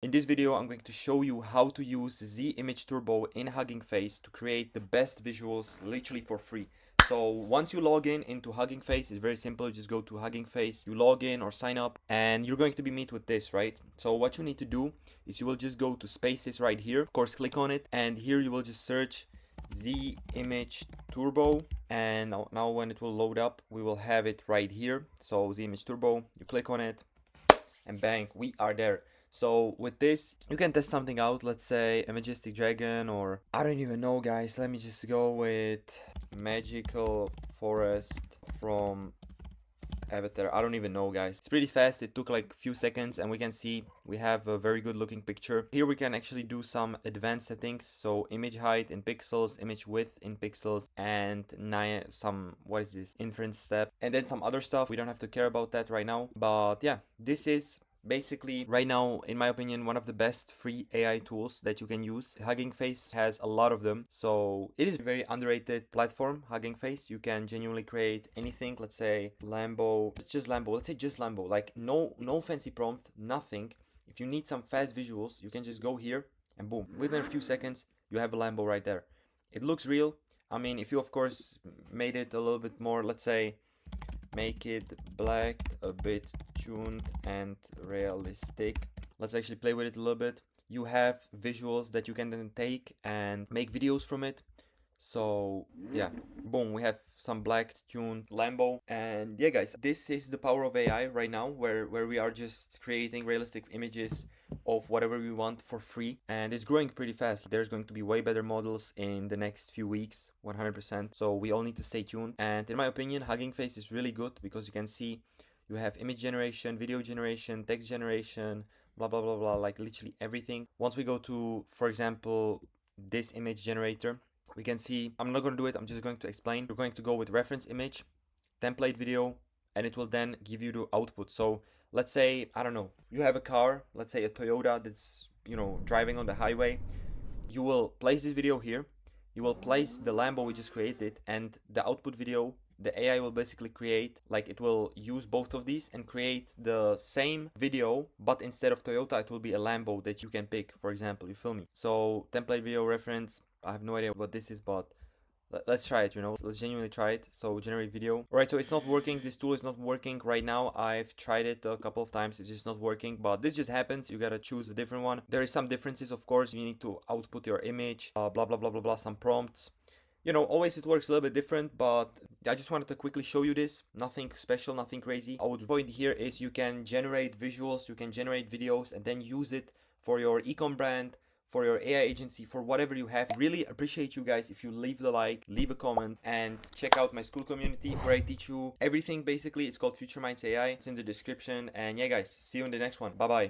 In this video, I'm going to show you how to use Z Image Turbo in Hugging Face to create the best visuals literally for free. So once you log in into Hugging Face, it's very simple. You just go to Hugging Face, you log in or sign up, and you're going to be met with this, right? So what you need to do is you will just go to Spaces right here. Of course, click on it, and here you will just search Z Image Turbo, and now when it will load up, we will have it right here. So Z Image Turbo, you click on it, and bang, we are there. So with this, you can test something out. Let's say a majestic dragon, or I don't even know, guys. Let me just go with magical forest from Avatar. I don't even know, guys. It's pretty fast. It took like a few seconds, and we can see we have a very good looking picture. Here we can actually do some advanced settings. So image height in pixels, image width in pixels, and what is this, inference step, and then some other stuff. We don't have to care about that right now. But yeah, this is basically right now, in my opinion, one of the best free AI tools that you can use. Hugging Face has a lot of them, so it is a very underrated platform. Hugging Face, you can genuinely create anything. Let's say Lambo, just Lambo. Let's say just Lambo, like no fancy prompt, nothing. If you need some fast visuals, you can just go here and boom, within a few seconds you have a Lambo right there. It looks real. I mean, if you of course made it a little bit more, let's say make it black, a bit tuned and realistic. Let's actually play with it a little bit. You have visuals that you can then take and make videos from it. So yeah, boom, we have some black tuned Lambo. And yeah, guys, this is the power of AI right now, where we are just creating realistic images of whatever we want for free, and it's growing pretty fast. There's going to be way better models in the next few weeks, 100%. So we all need to stay tuned. And in my opinion, Hugging Face is really good because you can see you have image generation, video generation, text generation, blah blah blah blah, like literally everything. Once we go to, for example, this image generator, we can see, I'm not going to do it, I'm just going to explain. We're going to go with reference image, template video, and it will then give you the output. So let's say, I don't know, you have a car, let's say a Toyota that's, driving on the highway. You will place this video here, you will place the Lambo we just created, and the output video, the AI will basically create, like it will use both of these and create the same video, but instead of Toyota, it will be a Lambo that you can pick, for example, you feel me? So template video reference, I have no idea what this is, but let's try it, let's genuinely try it. So generate video. All right, so it's not working. This tool is not working right now. I've tried it a couple of times. It's just not working, but this just happens. You gotta choose a different one. There is some differences, of course. You need to output your image, blah blah blah blah blah, some prompts. Always it works a little bit different, but I just wanted to quickly show you this. Nothing special, nothing crazy. I would point here is you can generate visuals, you can generate videos, and then use it for your ecom brand, for your AI agency, for whatever you have. Really appreciate you guys if you leave the like, leave a comment, and check out my school community where I teach you everything basically. It's called FutureMinds AI. It's in the description. And yeah, guys, see you in the next one. Bye bye.